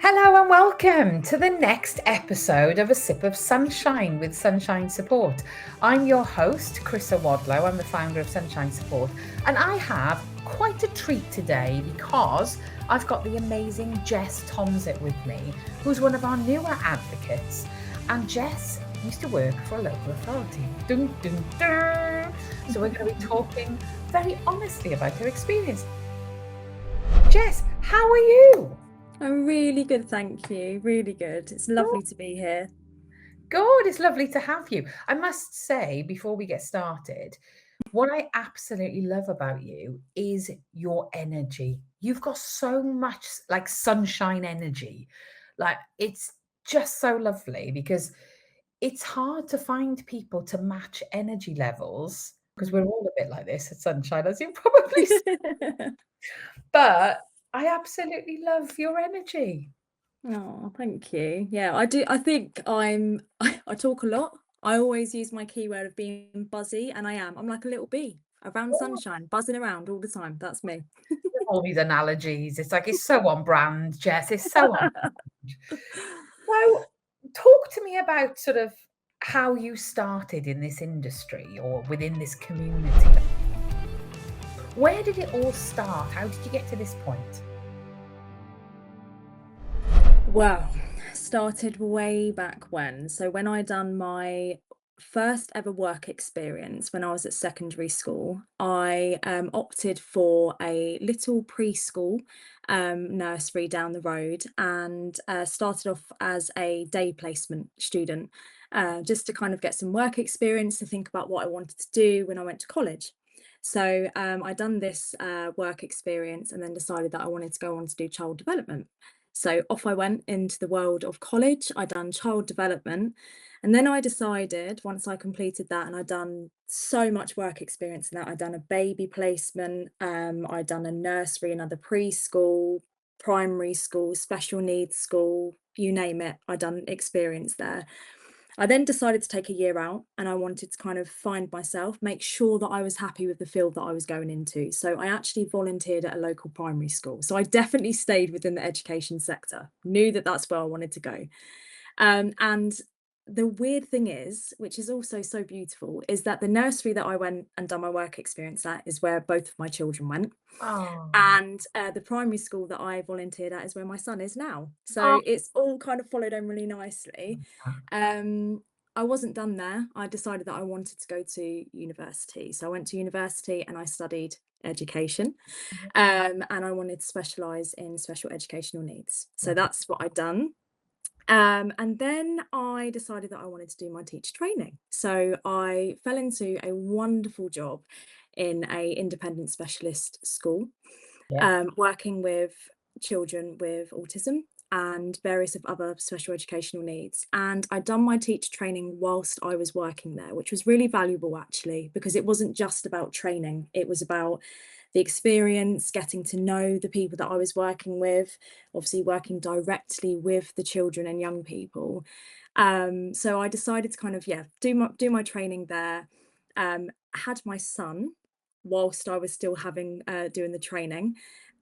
Hello and welcome to the next episode of A Sip of Sunshine with Sunshine Support. I'm your host, Chrissa. I'm the founder of Sunshine Support, and I have quite a treat today because I've got the amazing Jess Thomsett with me, who's one of our newer advocates. And Jess used to work for a local authority. Dun, dun, dun. So we're going to be talking very honestly about her experience. Jess, how are you? I'm really good, thank you. Really good. It's lovely to be here. Good, it's lovely to have you. I must say, before we get started, what I absolutely love about you is your energy. You've got so much like sunshine energy. Like it's just so lovely because it's hard to find people to match energy levels because we're all a bit like this at Sunshine, as you probably see. But I absolutely love your energy. Oh, thank you. Yeah, I do. I think I talk a lot. I always use my keyword of being buzzy, and I am. I'm like a little bee around sunshine, buzzing around all the time. That's me. All these analogies. It's like it's so on brand, Jess. It's so on. So, talk to me about sort of how you started in this industry or within this community. Where did it all start? How did you get to this point? Well, started way back when. So when I done my first ever work experience when I was at secondary school, I opted for a little preschool nursery down the road and started off as a day placement student, just to kind of get some work experience to think about what I wanted to do when I went to college. So I done this work experience and then decided that I wanted to go on to do child development. So off I went into the world of college. I done child development. And then I decided once I completed that and I'd done so much work experience in that, I'd done a baby placement, I'd done a nursery, another preschool, primary school, special needs school, you name it, I'd done experience there. I then decided to take a year out and I wanted to kind of find myself, make sure that I was happy with the field that I was going into. So I actually volunteered at a local primary school. So I definitely stayed within the education sector, knew that that's where I wanted to go. And the weird thing is, which is also so beautiful, is that the nursery that I went and done my work experience at is where both of my children went. Oh, And the primary school that I volunteered at is where my son is now. oh. So it's all kind of followed on really nicely. Um, I wasn't done there. I decided that I wanted to go to university. So I went to university and I studied education. And I wanted to specialise in special educational needs. So that's what I'd done. And then I decided that I wanted to do my teacher training. So I fell into a wonderful job in a independent specialist school, Yeah. working with children with autism and various of other special educational needs. And I'd done my teacher training whilst I was working there, which was really valuable actually, because it wasn't just about training, it was about the experience, getting to know the people that I was working with, obviously working directly with the children and young people. So I decided to kind of, do my training there. Had my son whilst I was still having doing the training.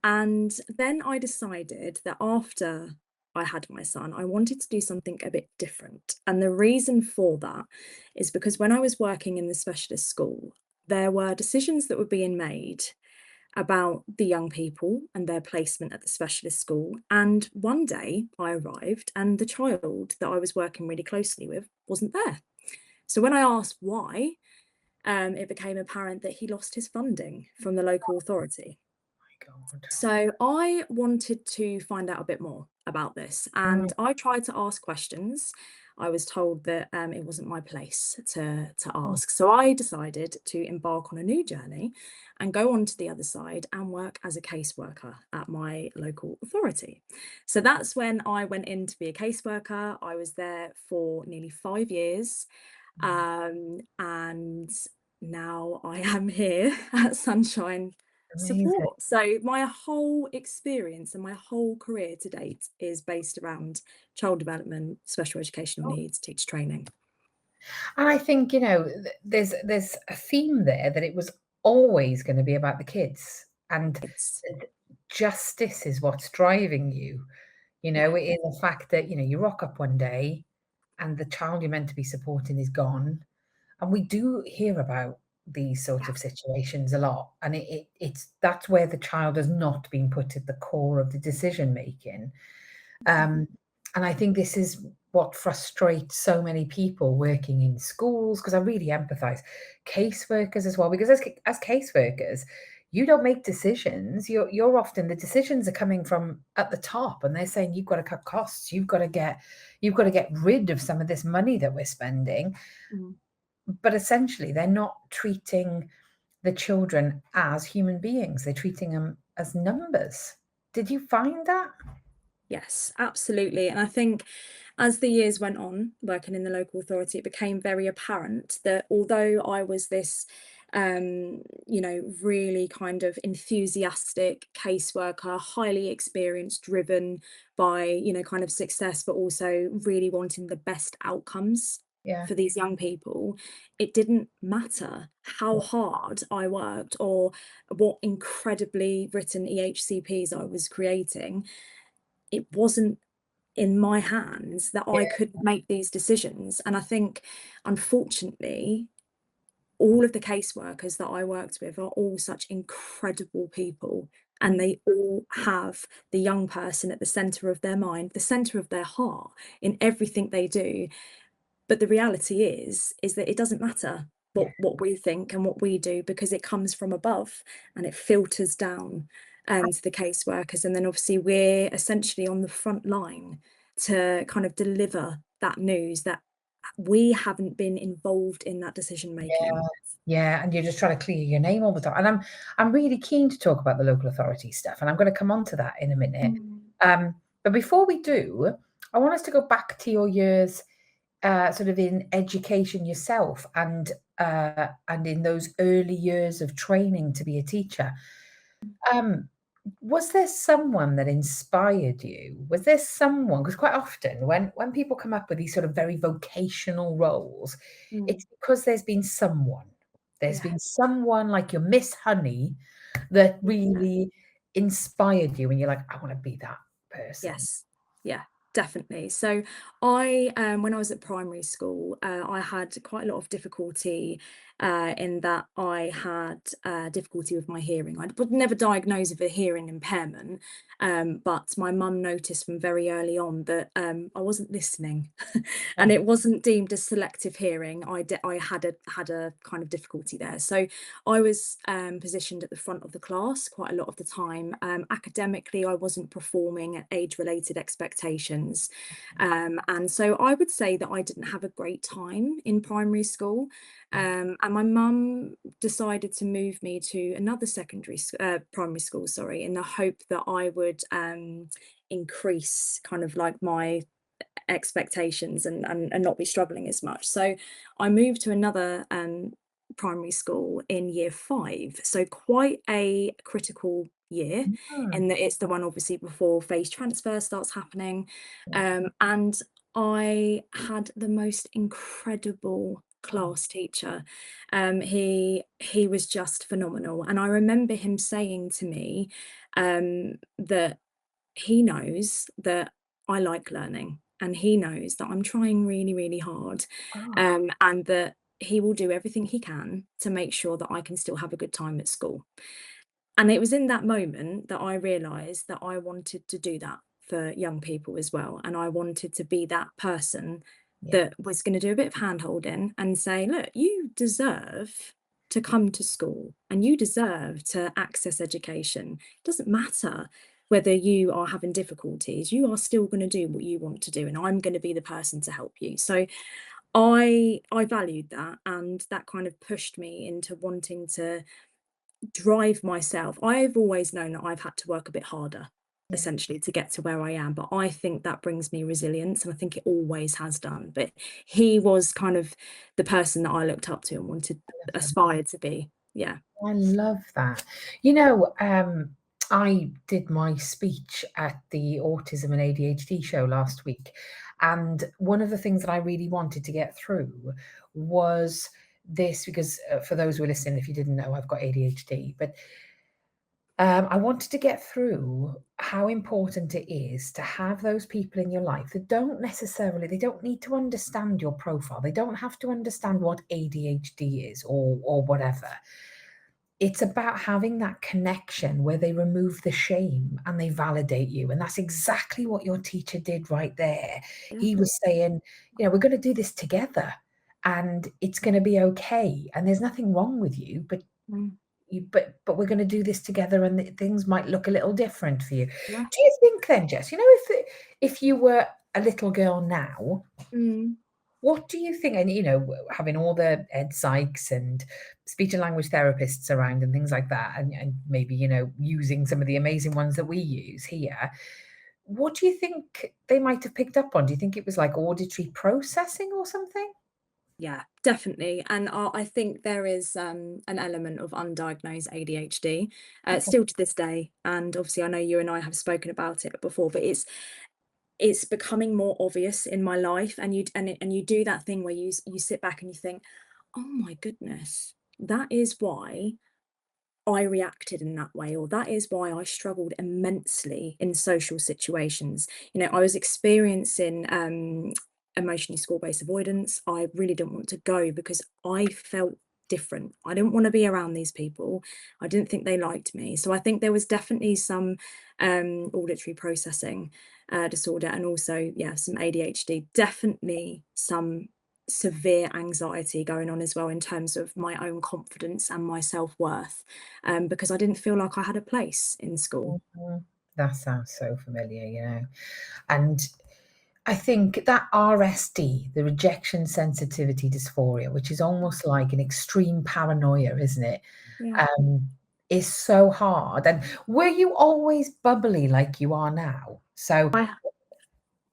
And then I decided that after I had my son, I wanted to do something a bit different. And the reason for that is because when I was working in the specialist school, there were decisions that were being made about the young people and their placement at the specialist school. And one day I arrived and the child that I was working really closely with wasn't there. So when I asked why, it became apparent that he lost his funding from the local authority. My God. So I wanted to find out a bit more about this Mm. and I tried to ask questions. I was told that it wasn't my place to ask. So I decided to embark on a new journey and go on to the other side and work as a caseworker at my local authority. So that's when I went in to be a caseworker. I was there for nearly 5 years. And now I am here at Sunshine Amazing. Support. So my whole experience and my whole career to date is based around child development, special educational needs, teacher training. And I think, there's a theme there that it was always going to be about the kids and Yes. that justice is what's driving you. You know, it is the fact that, you rock up one day and the child you're meant to be supporting is gone. And we do hear about these sort of situations a lot. And it's that's where the child has not been put at the core of the decision making. Um, and I think this is what frustrates so many people working in schools, because I really empathize. Caseworkers as well, because as caseworkers, you don't make decisions. You're often, the decisions are coming from at the top, and they're saying you've got to cut costs, you've got to get rid of some of this money that we're spending. Mm. But essentially, they're not treating the children as human beings. They're treating them as numbers. Did you find that? Yes, absolutely. And I think as the years went on working in the local authority, it became very apparent that although I was this, really kind of enthusiastic caseworker, highly experienced, driven by, kind of success, but also really wanting the best outcomes Yeah. for these young people, it didn't matter how hard I worked or what incredibly written EHCPs I was creating. It wasn't in my hands that I Yeah. could make these decisions. And I think, unfortunately, all of the caseworkers that I worked with are all such incredible people. And they all have the young person at the center of their mind, the center of their heart in everything they do. But the reality is that it doesn't matter Yeah. what we think and what we do, because it comes from above and it filters down to the caseworkers. And then obviously we're essentially on the front line to kind of deliver that news that we haven't been involved in that decision making. Yeah, and you're just trying to clear your name all the time. And I'm really keen to talk about the local authority stuff, and I'm going to come on to that in a minute. But before we do, I want us to go back to your years, sort of in education yourself, and in those early years of training to be a teacher. Um, was there someone that inspired you? Was there someone? Because quite often when people come up with these sort of very vocational roles, Mm. it's because there's been someone. There's Yeah. been someone like your Miss Honey that really inspired you, and you're like, I want to be that person. Yes. Yeah, definitely. So I, when I was at primary school, I had quite a lot of difficulty in that I had difficulty with my hearing. I was never diagnosed with a hearing impairment, but my mum noticed from very early on that I wasn't listening, and it wasn't deemed as selective hearing. I had a kind of difficulty there. So I was positioned at the front of the class quite a lot of the time. Academically, I wasn't performing at age-related expectations. And so I would say that I didn't have a great time in primary school. And my mum decided to move me to another primary school, sorry, in the hope that I would increase kind of like my expectations and not be struggling as much. So I moved to another primary school in year 5. So quite a critical year, Mm, and that it's the one obviously before phase transfer starts happening. And I had the most incredible class teacher. He was just phenomenal. And I remember him saying to me that he knows that I like learning, and he knows that I'm trying really, really hard, oh, and that he will do everything he can to make sure that I can still have a good time at school. And it was in that moment that I realised that I wanted to do that for young people as well. And I wanted to be that person yeah, that was going to do a bit of hand holding and say, look, you deserve to come to school and you deserve to access education. It doesn't matter whether you are having difficulties, you are still going to do what you want to do. And I'm going to be the person to help you. So I valued that, and that kind of pushed me into wanting to drive myself. I've always known that I've had to work a bit harder yeah, essentially to get to where I am, but I think that brings me resilience, and I think it always has done. But he was kind of the person that I looked up to and wanted, aspired to be. Yeah. I love that. I did my speech at the Autism and ADHD show last week, and one of the things that I really wanted to get through was this, because for those who are listening, if you didn't know, I've got ADHD, but I wanted to get through how important it is to have those people in your life that they don't need to understand your profile. They don't have to understand what ADHD is or whatever. It's about having that connection where they remove the shame and they validate you. And that's exactly what your teacher did right there. Yeah. He was saying, we're going to do this together and it's going to be okay. And there's nothing wrong with you, but Mm. but we're going to do this together and things might look a little different for you. Yeah. Do you think then, Jess, if you were a little girl now, Mm. what do you think? And having all the ed psychs and speech and language therapists around and things like that, and maybe using some of the amazing ones that we use here, what do you think they might have picked up on? Do you think it was like auditory processing or something? Yeah, definitely. And I think there is an element of undiagnosed ADHD Okay. still to this day. And obviously, I know you and I have spoken about it before, but it's becoming more obvious in my life. And you do that thing where you sit back and you think, oh my goodness, that is why I reacted in that way, or that is why I struggled immensely in social situations. I was experiencing emotionally school-based avoidance. I really didn't want to go because I felt different. I didn't want to be around these people. I didn't think they liked me. So I think there was definitely some auditory processing disorder, and also, yeah, some ADHD, definitely some severe anxiety going on as well in terms of my own confidence and my self-worth, because I didn't feel like I had a place in school. Mhm. That sounds so familiar. And I think that RSD, the rejection sensitivity dysphoria, which is almost like an extreme paranoia, isn't it? Yeah. Um, is so hard. And were you always bubbly like you are now? So I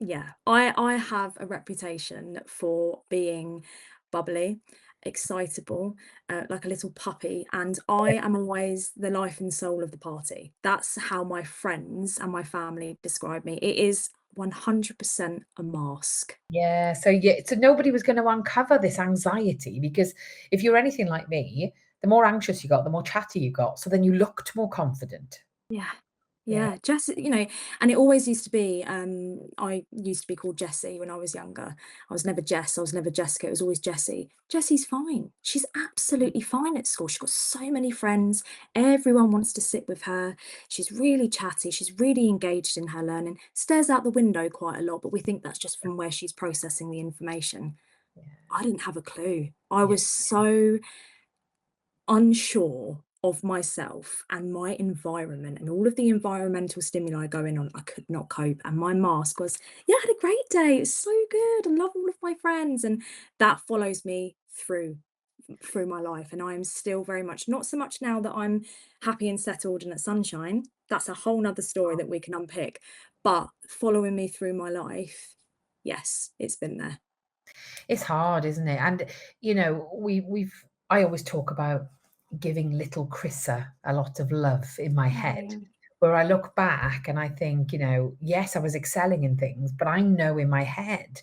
Yeah, I have a reputation for being bubbly, excitable, like a little puppy, and I am always the life and soul of the party. That's how my friends and my family describe me. It is 100% a mask. yeah, so nobody was going to uncover this anxiety because if you're anything like me, the more anxious you got, the more chatty you got. So then you looked more confident. Yeah. Yeah. Yeah, and it always used to be, I used to be called Jessie when I was younger. I was never Jess, I was never Jessica, it was always Jessie. Jessie's fine. She's absolutely fine at school. She's got so many friends. Everyone wants to sit with her. She's really chatty. She's really engaged in her learning. Stares out the window quite a lot, but we think that's just from where she's processing the information. Yeah. I didn't have a clue. I Yeah. was so unsure of myself and my environment and all of the environmental stimuli going on. I could not cope. And my mask was, yeah, I had a great day. It's so good. I love all of my friends. And that follows me through my life. And I'm still very much, not so much now that I'm happy and settled and at sunshine. That's a whole nother story that we can unpick. But following me through my life, yes, it's been there. It's hard, isn't it? And I always talk about giving little Chrissa a lot of love in my head, Yeah. where I look back and I think, yes, I was excelling in things, but I know in my head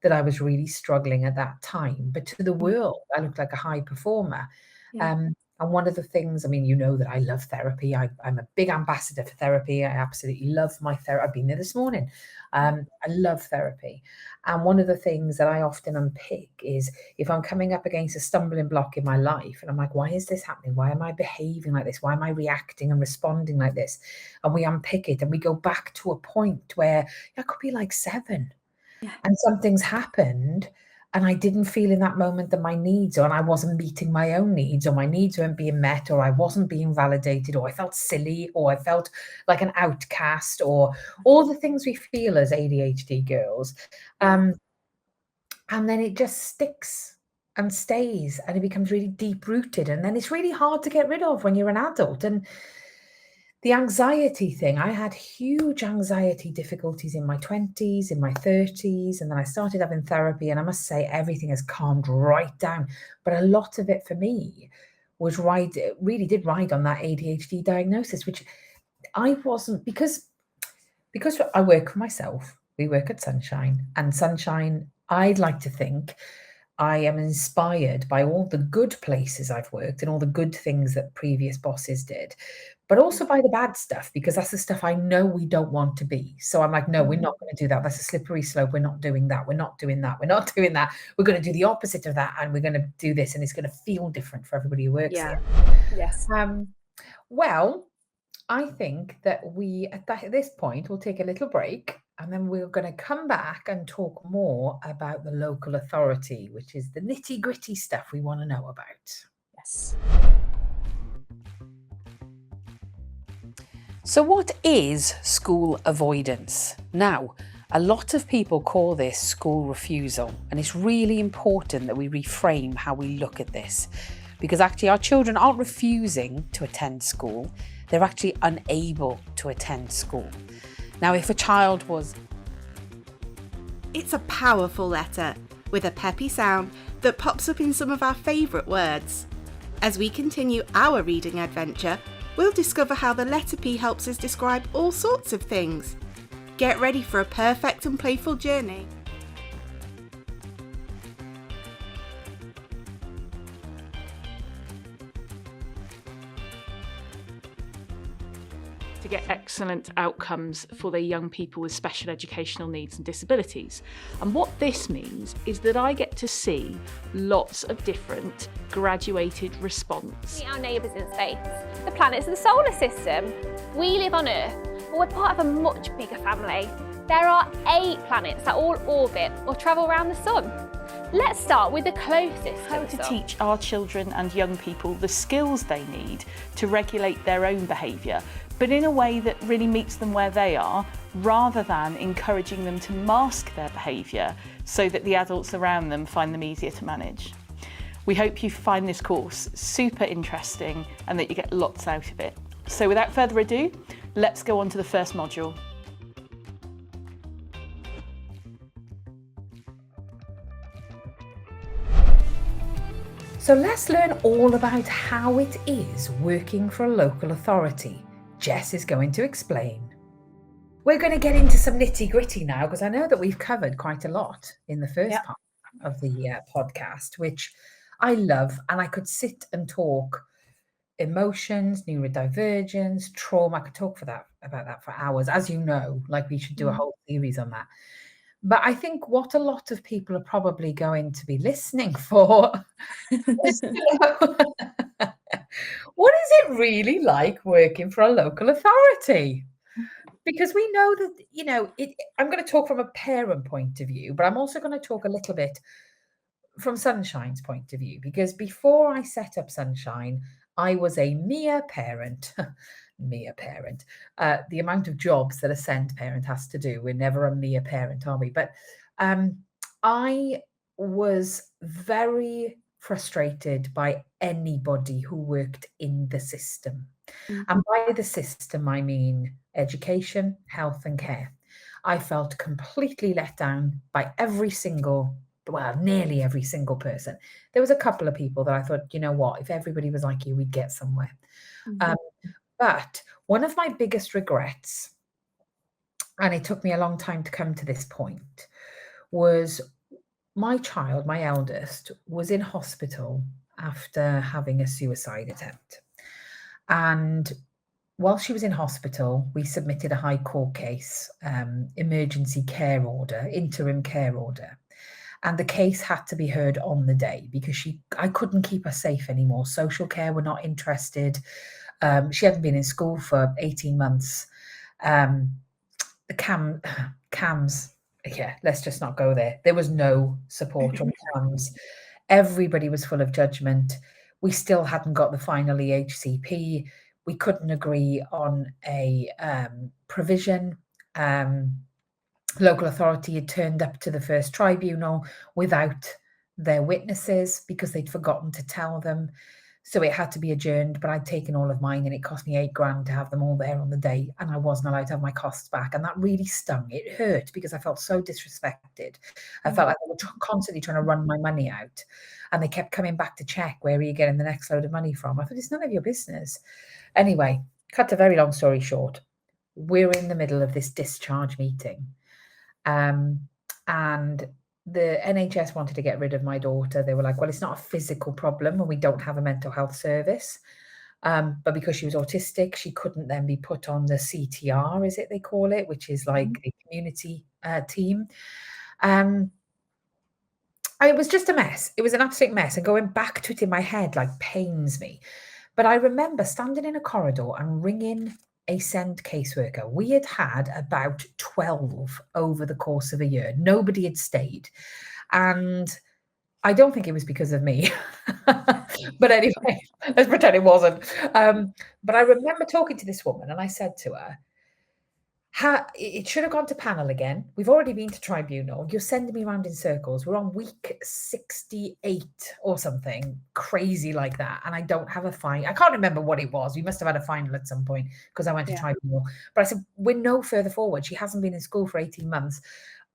that I was really struggling at that time. But to the Mm. world, I looked like a high performer. Yeah. And one of the things, I mean, that I love therapy. I'm a big ambassador for therapy. I absolutely love my therapy. I've been there this morning. I love therapy. And one of the things that I often unpick is if I'm coming up against a stumbling block in my life and I'm like, why is this happening? Why am I behaving like this? Why am I reacting and responding like this? And we unpick it and we go back to a point where I could be like 7 Yeah. and something's happened and I didn't feel in that moment that my needs and I wasn't meeting my own needs or my needs weren't being met or I wasn't being validated or I felt silly or I felt like an outcast or all the things we feel as ADHD girls. Yeah. And then it just sticks and stays and it becomes really deep rooted. And then it's really hard to get rid of when you're an adult. And the anxiety thing, I had huge anxiety difficulties in my 20s, in my 30s, and then I started having therapy. And I must say, everything has calmed right down. But a lot of it for me was really did ride on that ADHD diagnosis, which I wasn't because I work for myself. We work at Sunshine, and Sunshine, I'd like to think I am inspired by all the good places I've worked and all the good things that previous bosses did, but also by the bad stuff, because that's the stuff I know we don't want to be. So I'm like, no, we're not going to do that. That's a slippery slope. We're not doing that. We're not doing that. We're not doing that. We're going to do the opposite of that, and we're going to do this, and it's going to feel different for everybody who works here. Yes. Well, I think that at this point, we'll take a little break, and then we're going to come back and talk more about the local authority, which is the nitty-gritty stuff we want to know about. Yes. So what is school avoidance? Now, a lot of people call this school refusal, and it's really important that we reframe how we look at this, because actually our children aren't refusing to attend school, they're actually unable to attend school. Now, if a child was... It's a powerful letter with a peppy sound that pops up in some of our favourite words. As we continue our reading adventure, we'll discover how the letter P helps us describe all sorts of things. Get ready for a perfect and playful journey. To get excellent outcomes for their young people with special educational needs and disabilities. And what this means is that I get to see lots of different graduated response. Meet our neighbours in space, the planets of the solar system. We live on Earth, but we're part of a much bigger family. There are 8 planets that all orbit or travel around the sun. Let's start with the closest. How to teach our children and young people the skills they need to regulate their own behaviour, but in a way that really meets them where they are, rather than encouraging them to mask their behaviour so that the adults around them find them easier to manage. We hope you find this course super interesting and that you get lots out of it. So without further ado, let's go on to the first module. So let's learn all about how it is working for a local authority. Jess is going to explain. We're going to get into some nitty-gritty now, because I know that we've covered quite a lot in the first part of the podcast, which I love, and I could sit and talk emotions, neurodivergence, trauma. I could talk about that for hours, as you know, like we should do a whole series on that. But I think what a lot of people are probably going to be listening for is what is it really like working for a local authority? Because we know that, I'm going to talk from a parent point of view, but I'm also going to talk a little bit from Sunshine's point of view, because before I set up Sunshine, I was a mere parent. Mere parent. The amount of jobs that a send parent has to do, we're never a mere parent, are we? But I was very frustrated by anybody who worked in the system. And by the system, I mean education, health and care. I felt completely let down by nearly every single person. There was a couple of people that I thought, you know what, if everybody was like you, we'd get somewhere. But one of my biggest regrets, and it took me a long time to come to this point, was my child, my eldest, was in hospital after having a suicide attempt. And while she was in hospital, we submitted a High Court case, emergency care order, interim care order. And the case had to be heard on the day because I couldn't keep her safe anymore. Social care were not interested. She hadn't been in school for 18 months. The CAMS, let's just not go there. There was no support from CAMS. Everybody was full of judgment. We still hadn't got the final EHCP. We couldn't agree on a provision. Local authority had turned up to the first tribunal without their witnesses because they'd forgotten to tell them. So it had to be adjourned, but I'd taken all of mine and it cost me £8,000 to have them all there on the day, and I wasn't allowed to have my costs back. And that really stung. It hurt because I felt so disrespected. I felt like they were constantly trying to run my money out, and they kept coming back to check, where are you getting the next load of money from? I thought, it's none of your business. Anyway, cut a very long story short, we're in the middle of this discharge meeting. And the NHS wanted to get rid of my daughter. They were like, well, it's not a physical problem and we don't have a mental health service. But because she was autistic, she couldn't then be put on the CTR, is it they call it, which is like the community team. It was just a mess. It was an absolute mess. And going back to it in my head, like, pains me. But I remember standing in a corridor and ringing a send caseworker. We had had about 12 over the course of a year. Nobody had stayed. And I don't think it was because of me. But anyway, let's pretend it wasn't. But I remember talking to this woman and I said to her, it should have gone to panel again. We've already been to tribunal. You're sending me around in circles. We're on week 68 or something crazy like that. And I don't have a fine. I can't remember what it was. We must have had a final at some point because I went to tribunal. But I said, we're no further forward. She hasn't been in school for 18 months.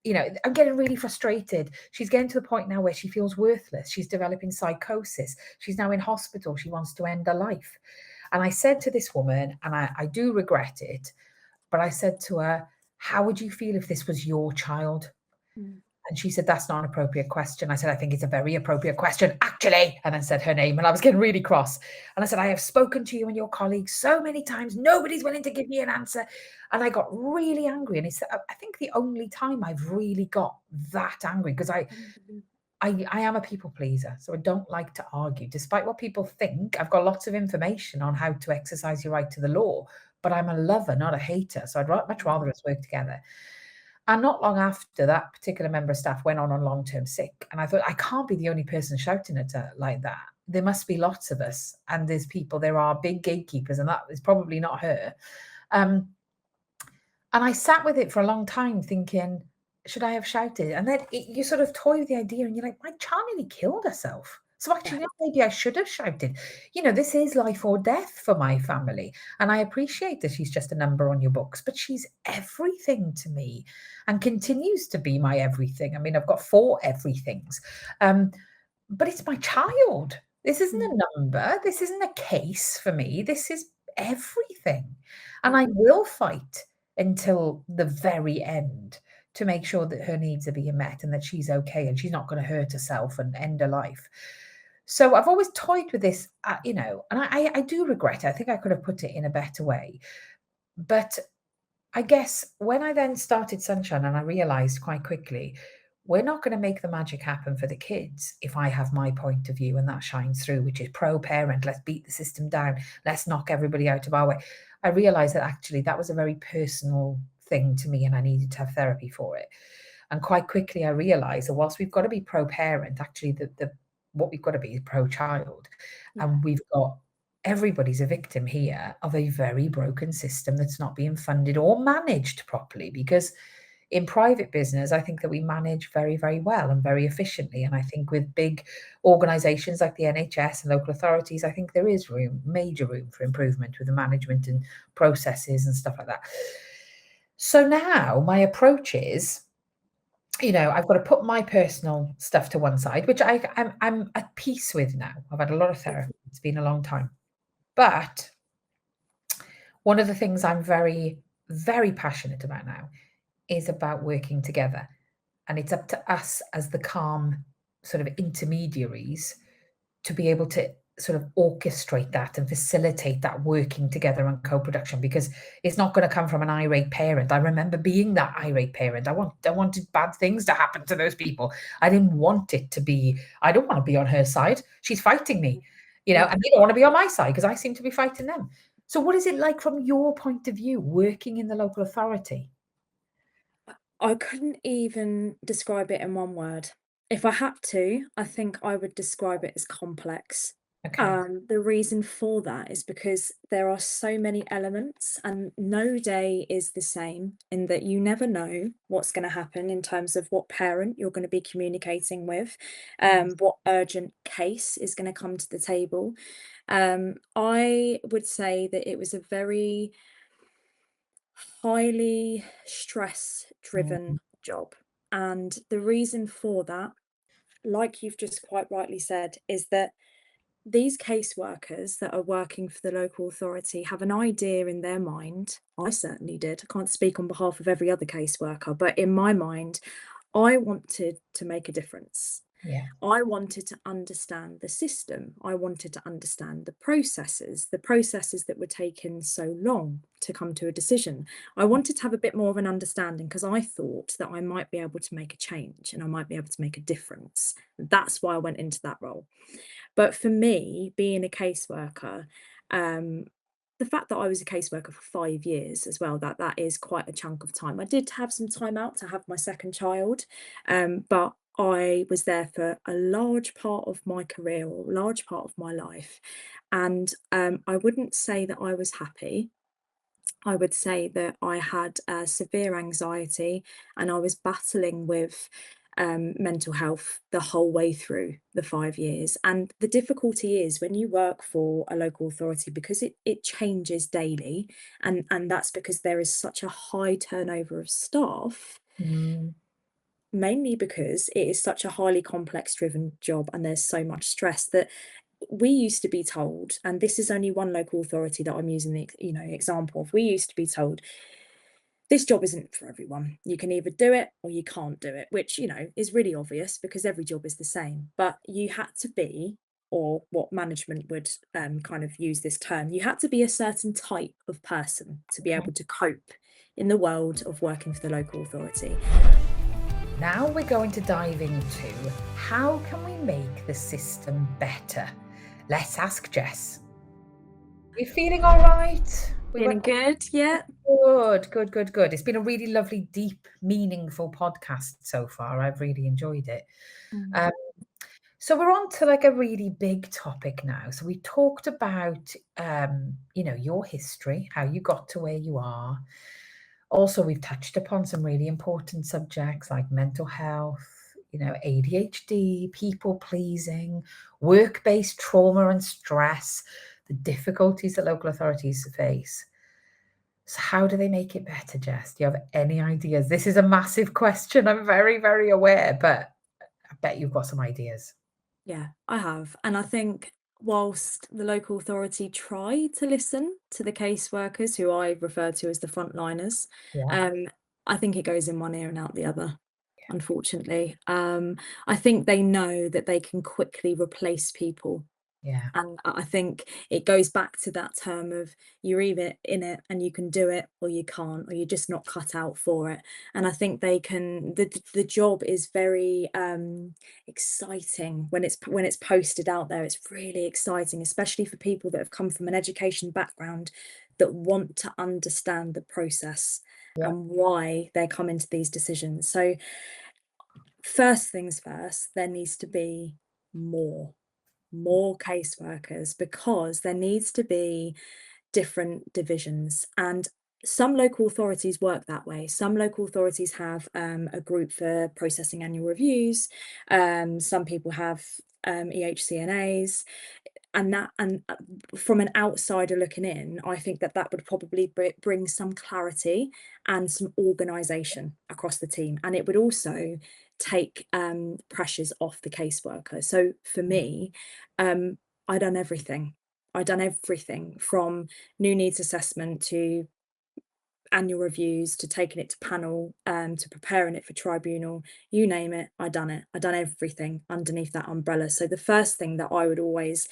I'm getting really frustrated. She's getting to the point now where she feels worthless. She's developing psychosis. She's now in hospital. She wants to end her life. And I said to this woman, and I do regret it, but I said to her, how would you feel if this was your child? And she said, that's not an appropriate question. I said, I think it's a very appropriate question, actually. And then said her name, and I was getting really cross. And I said, I have spoken to you and your colleagues so many times. Nobody's willing to give me an answer. And I got really angry. And it's, I think, the only time I've really got that angry, because I am a people pleaser. So I don't like to argue. Despite what people think, I've got lots of information on how to exercise your right to the law. But I'm a lover, not a hater. So I'd much rather us work together. And not long after, that particular member of staff went on long-term sick. And I thought, I can't be the only person shouting at her like that. There must be lots of us. And there are big gatekeepers, and that is probably not her. And I sat with it for a long time thinking, should I have shouted? And then you sort of toy with the idea and you're like, my child nearly killed herself. So actually, maybe I should have shouted. This is life or death for my family. And I appreciate that she's just a number on your books, but she's everything to me and continues to be my everything. I mean, I've got 4 everythings. But it's my child. This isn't a number. This isn't a case for me. This is everything. And I will fight until the very end to make sure that her needs are being met and that she's okay and she's not going to hurt herself and end her life. So I've always toyed with this, and I do regret it. I think I could have put it in a better way. But I guess when I then started Sunshine, and I realized quite quickly, we're not going to make the magic happen for the kids if I have my point of view and that shines through, which is pro-parent. Let's beat the system down. Let's knock everybody out of our way. I realized that actually that was a very personal thing to me and I needed to have therapy for it. And quite quickly I realized that whilst we've got to be pro-parent, actually what we've got to be is pro-child. And we've got, everybody's a victim here of a very broken system that's not being funded or managed properly, because in private business, I think that we manage very, very well and very efficiently. And I think with big organisations like the NHS and local authorities, I think there is major room for improvement with the management and processes and stuff like that. So now my approach is, I've got to put my personal stuff to one side, which I'm at peace with now. I've had a lot of therapy. It's been a long time. But one of the things I'm very, very passionate about now is about working together. And it's up to us as the calm sort of intermediaries to be able to sort of orchestrate that and facilitate that working together and co-production, because it's not going to come from an irate parent. I remember being that irate parent. I wanted bad things to happen to those people. I didn't want it to be, I don't want to be on her side. She's fighting me, and they don't want to be on my side because I seem to be fighting them. So what is it like from your point of view, working in the local authority? I couldn't even describe it in one word. If I had to, I think I would describe it as complex. Okay. The reason for that is because there are so many elements and no day is the same, in that you never know what's going to happen in terms of what parent you're going to be communicating with, what urgent case is going to come to the table. I would say that it was a very highly stress-driven job. And the reason for that, like you've just quite rightly said, is that these caseworkers that are working for the local authority have an idea in their mind. I certainly did. I can't speak on behalf of every other caseworker, but in my mind, I wanted to make a difference. Yeah. I wanted to understand the system. I wanted to understand the processes that were taking so long to come to a decision. I wanted to have a bit more of an understanding because I thought that I might be able to make a change and I might be able to make a difference. That's why I went into that role. But for me, being a caseworker, the fact that I was a caseworker for 5 years as well, that is quite a chunk of time. I did have some time out to have my second child, but I was there for a large part of my career or a large part of my life. And I wouldn't say that I was happy. I would say that I had severe anxiety and I was battling with mental health the whole way through the 5 years. And the difficulty is when you work for a local authority, because it changes daily, and that's because there is such a high turnover of staff, Mm. mainly because it is such a highly complex driven job and there's so much stress that we used to be told, and this is only one local authority that I'm using the example of, we used to be told this job isn't for everyone. You can either do it or you can't do it, which is really obvious because every job is the same. But you had to be, or what management would kind of use this term, you had to be a certain type of person to be able to cope in the world of working for the local authority. Now we're going to dive into how can we make the system better. Let's ask Jess. You feeling all right? Feeling good? Yeah. Good. It's been a really lovely, deep, meaningful podcast so far. I've really enjoyed it. Mm. So we're on to like a really big topic now. So we talked about, your history, how you got to where you are. Also, we've touched upon some really important subjects like mental health, ADHD, people pleasing, work-based trauma and stress, the difficulties that local authorities face. So how do they make it better, Jess? Do you have any ideas? This is a massive question. I'm very, very aware, but I bet you've got some ideas. Yeah, I have. And I think whilst the local authority try to listen to the caseworkers, who I refer to as the frontliners, Yeah. I think it goes in one ear and out the other, unfortunately. I think they know that they can quickly replace people. Yeah. And I think it goes back to that term of you're either in it and you can do it or you can't, or you're just not cut out for it. And I think they can, the job is very exciting when it's posted out there. It's really exciting, especially for people that have come from an education background that want to understand the process Yeah. and why they're coming to these decisions. So first things first, there needs to be more caseworkers, because there needs to be different divisions, and some local authorities work that way. Some local authorities have a group for processing annual reviews. Some people have EHCNAs, and from an outsider looking in, I think that would probably bring some clarity and some organisation across the team, and it would also take pressures off the caseworker. So for me, I done everything. From new needs assessment to annual reviews to taking it to panel, to preparing it for tribunal, you name it, I done everything underneath that umbrella. So the first thing that I would always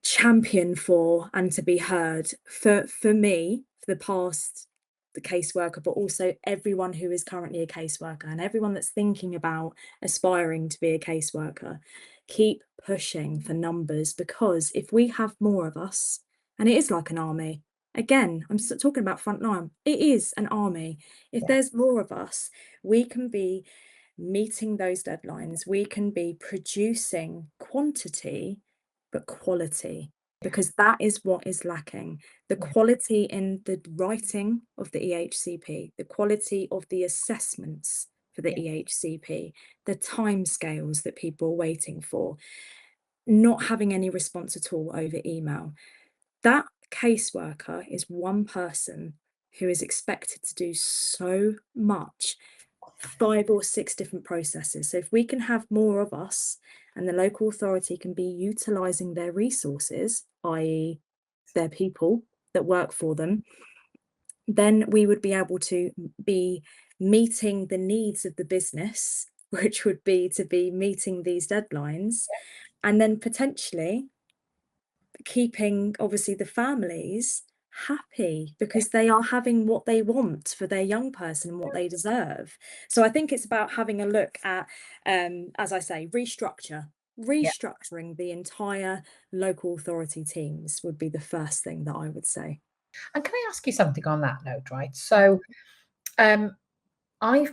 champion for, and to be heard, for me, for the caseworker, but also everyone who is currently a caseworker and everyone that's thinking about aspiring to be a caseworker, keep pushing for numbers, because if we have more of us, and it is like an army, again, I'm talking about frontline, it is an army. If Yeah. there's more of us, we can be meeting those deadlines, we can be producing quantity but quality, because that is what is lacking. The Yeah. quality in the writing of the EHCP, the quality of the assessments for the EHCP, the timescales that people are waiting for, not having any response at all over email. That caseworker is one person who is expected to do so much, 5 or 6 different processes. So if we can have more of us, and the local authority can be utilising their resources, i.e. their people that work for them, then we would be able to be meeting the needs of the business, which would be to be meeting these deadlines, and then potentially keeping obviously the families happy because they are having what they want for their young person and what they deserve. So I think it's about having a look at, as I say, restructuring the entire local authority teams would be the first thing that I would say. And can I ask you something on that note, right? So, I've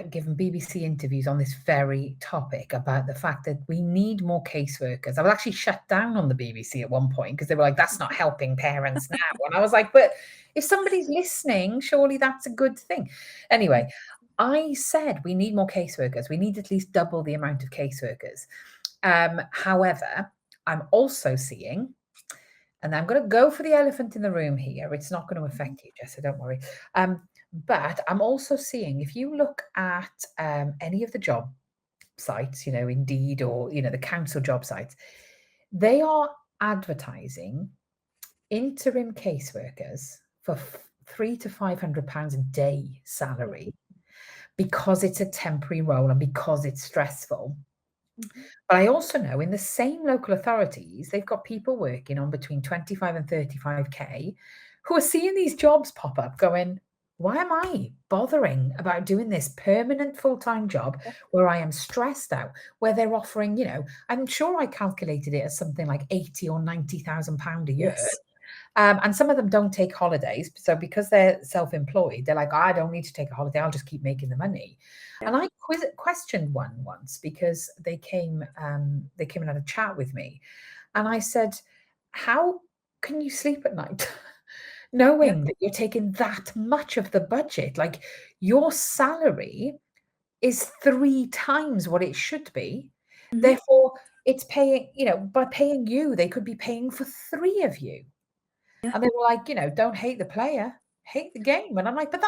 given BBC interviews on this very topic about the fact that we need more caseworkers. I was actually shut down on the BBC at one point because they were like, that's not helping parents now. And I was like, but if somebody's listening, surely that's a good thing. Anyway, I said we need more caseworkers. We need at least double the amount of caseworkers. However, I'm also seeing, and I'm going to go for the elephant in the room here. It's not going to affect you, Jess, so don't worry. But I'm also seeing, if you look at any of the job sites, Indeed or, the council job sites, they are advertising interim caseworkers for £300 to £500 a day salary because it's a temporary role and because it's stressful. But I also know in the same local authorities, they've got people working on between 25 and 35k who are seeing these jobs pop up going, why am I bothering about doing this permanent full-time job where I am stressed out, where they're offering, I'm sure I calculated it as something like 80 or 90,000 pound a year. Yes. And some of them don't take holidays. So because they're self-employed, they're like, I don't need to take a holiday. I'll just keep making the money. And I questioned one once because they came and had a chat with me. And I said, how can you sleep at night knowing that you're taking that much of the budget? Like your salary is 3 times what it should be. Therefore, it's paying, by paying you, they could be paying for 3 of you. And they were like, don't hate the player, hate the game. And I'm like, but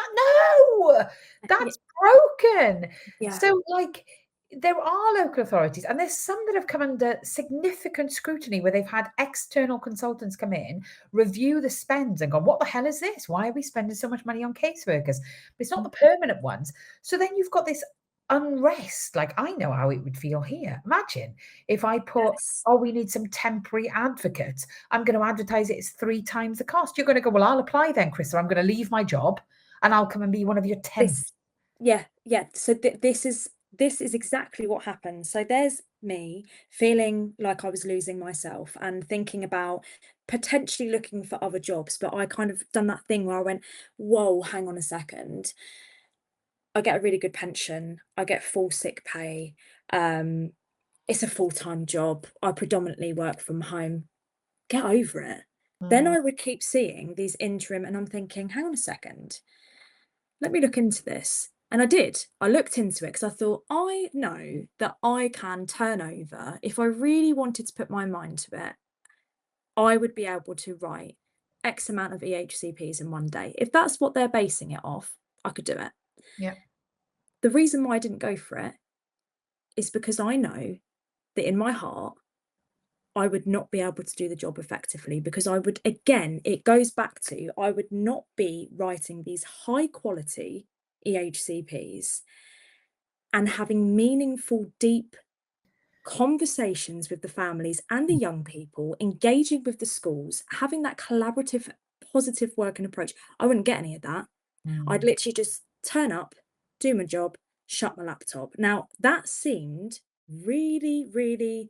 that's broken. Yeah. So like there are local authorities and there's some that have come under significant scrutiny where they've had external consultants come in, review the spends and go, what the hell is this? Why are we spending so much money on caseworkers? But it's not the permanent ones. So then you've got this unrest. Like I know how it would feel here. Imagine if I put, we need some temporary advocates. I'm going to advertise it as 3 times the cost. You're going to go, well, I'll apply then, Chrissa. I'm going to leave my job and I'll come and be one of your temps. So this is exactly what happened. So there's me feeling like I was losing myself and thinking about potentially looking for other jobs, but I kind of done that thing where I went, whoa, hang on a second. I get a really good pension. I get full sick pay. It's a full-time job. I predominantly work from home. Get over it. Then I would keep seeing these interim and I'm thinking, hang on a second, let me look into this. And I did. I looked into it because I thought, I know that I can turn over. If I really wanted to put my mind to it, I would be able to write X amount of EHCPs in one day. If that's what they're basing it off, I could do it. Yeah. The reason why I didn't go for it is because I know that in my heart, I would not be able to do the job effectively because I would, again, it goes back to, I would not be writing these high quality EHCPs and having meaningful, deep conversations with the families and the young people, engaging with the schools, having that collaborative, positive working approach. I wouldn't get any of that. I'd literally just turn up, do my job, shut my laptop. Now, that seemed really, really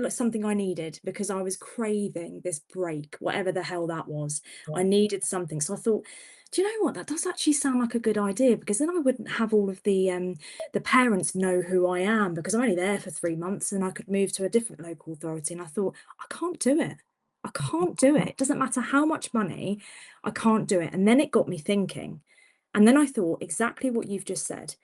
something I needed because I was craving this break, whatever the hell that was. I needed something. So I thought, do you know what? That does actually sound like a good idea because then I wouldn't have all of the parents know who I am because I'm only there for 3 months and I could move to a different local authority. And I thought, I can't do it. I can't do it. It doesn't matter how much money, I can't do it. And then it got me thinking. And then I thought exactly what you've just said.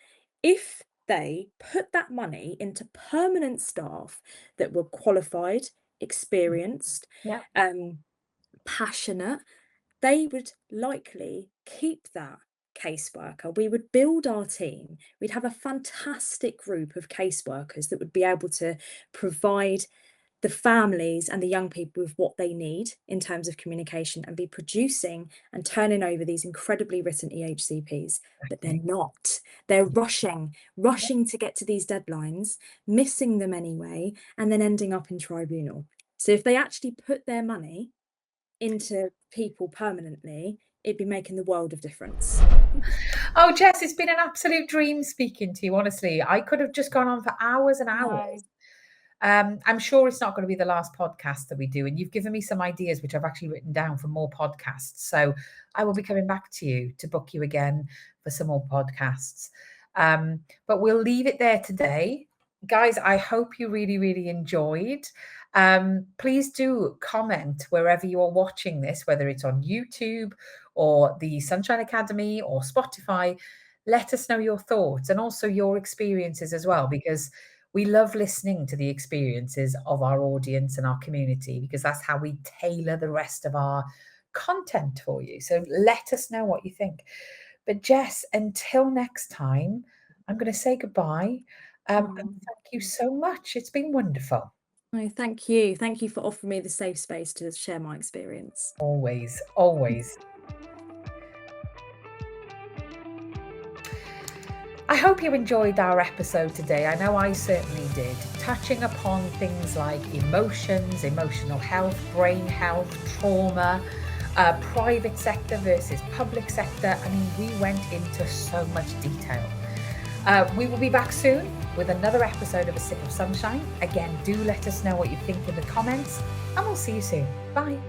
If they put that money into permanent staff that were qualified, experienced, passionate, they would likely keep that caseworker. We would build our team. We'd have a fantastic group of caseworkers that would be able to provide the families and the young people with what they need in terms of communication, and be producing and turning over these incredibly written EHCPs. But they're not. They're rushing to get to these deadlines, missing them anyway, and then ending up in tribunal. So if they actually put their money into people permanently, it'd be making the world of difference. Oh, Jess, it's been an absolute dream speaking to you, honestly. I could have just gone on for hours and hours. I'm sure it's not going to be the last podcast that we do, and you've given me some ideas which I've actually written down for more podcasts. So I will be coming back to you to book you again for some more podcasts. But we'll leave it there today. Guys, I hope you really, really enjoyed. Please do comment wherever you are watching this, whether it's on YouTube or the Sunshine Academy or Spotify. Let us know your thoughts and also your experiences as well, because we love listening to the experiences of our audience and our community, because that's how we tailor the rest of our content for you. So let us know what you think. But Jess, until next time, I'm going to say goodbye. And thank you so much. It's been wonderful. Oh, thank you. Thank you for offering me the safe space to share my experience. Always, always. I hope you enjoyed our episode today. I know I certainly did, touching upon things like emotions, emotional health, brain health, trauma, private sector versus public sector. I mean, we went into so much detail. We will be back soon with another episode of A Sip of Sunshine. Again, do let us know what you think in the comments, and we'll see you soon. Bye.